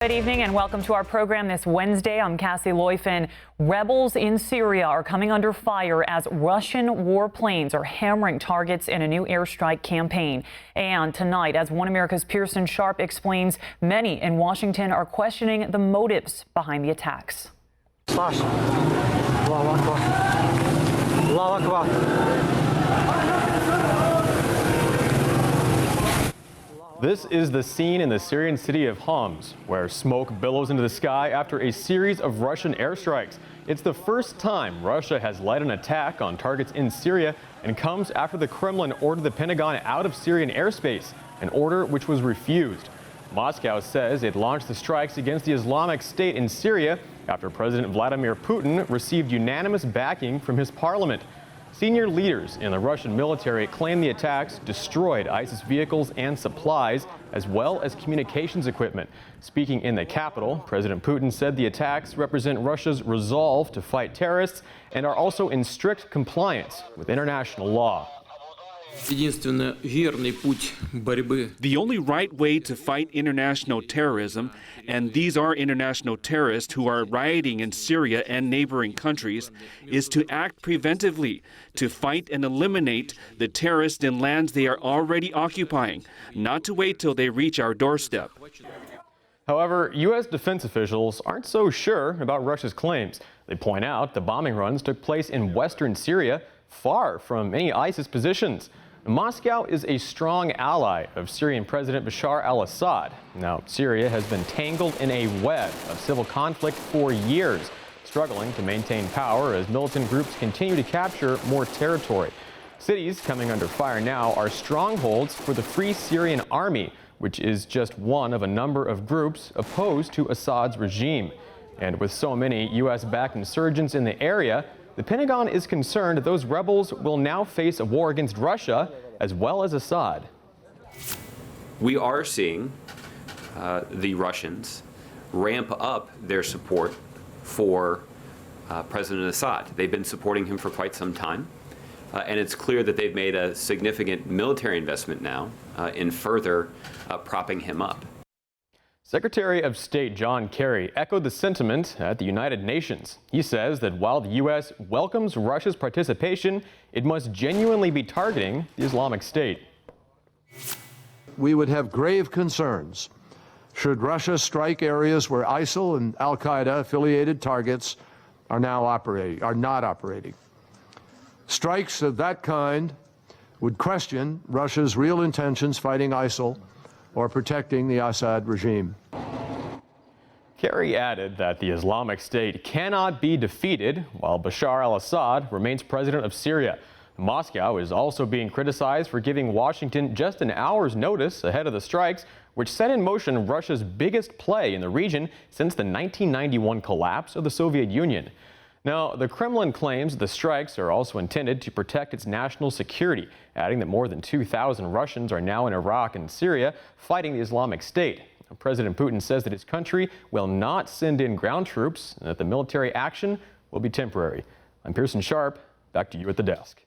Good evening and welcome to our program this Wednesday. I'm Cassie Loyfin. Rebels in Syria are coming under fire as Russian warplanes are hammering targets in a new airstrike campaign. And tonight, as One America's Pearson Sharp explains, many in Washington are questioning the motives behind the attacks. This is the scene in the Syrian city of Homs, where smoke billows into the sky after a series of Russian airstrikes. It's the first time Russia has led an attack on targets in Syria and comes after the Kremlin ordered the Pentagon out of Syrian airspace, an order which was refused. Moscow says it launched the strikes against the Islamic State in Syria after President Vladimir Putin received unanimous backing from his parliament. Senior leaders in the Russian military claim the attacks destroyed ISIS vehicles and supplies, as well as communications equipment. Speaking in the capital, President Putin said the attacks represent Russia's resolve to fight terrorists and are also in strict compliance with international law. The only right way to fight international terrorism, and these are international terrorists who are rioting in Syria and neighboring countries, is to act preventively, to fight and eliminate the terrorists in lands they are already occupying, not to wait till they reach our doorstep. However, U.S. defense officials aren't so sure about Russia's claims. They point out the bombing runs took place in western Syria, far from any ISIS positions. Moscow is a strong ally of Syrian President Bashar al-Assad. Now, Syria has been tangled in a web of civil conflict for years, struggling to maintain power as militant groups continue to capture more territory. Cities coming under fire now are strongholds for the Free Syrian Army, which is just one of a number of groups opposed to Assad's regime. And with so many U.S.-backed insurgents in the area, the Pentagon is concerned those rebels will now face a war against Russia as well as Assad. We are seeing the Russians ramp up their support for President Assad. They've been supporting him for quite some time, and it's clear that they've made a significant military investment now in further propping him up. Secretary of State John Kerry echoed the sentiment at the United Nations. He says that while the U.S. welcomes Russia's participation, it must genuinely be targeting the Islamic State. We would have grave concerns should Russia strike areas where ISIL and al-Qaeda affiliated targets are not operating. Strikes of that kind would question Russia's real intentions fighting ISIL or protecting the Assad regime. Kerry added that the Islamic State cannot be defeated while Bashar al-Assad remains president of Syria. Moscow is also being criticized for giving Washington just an hour's notice ahead of the strikes, which set in motion Russia's biggest play in the region since the 1991 collapse of the Soviet Union. Now, the Kremlin claims the strikes are also intended to protect its national security, adding that more than 2,000 Russians are now in Iraq and Syria fighting the Islamic State. President Putin says that his country will not send in ground troops and that the military action will be temporary. I'm Pearson Sharp. Back to you at the desk.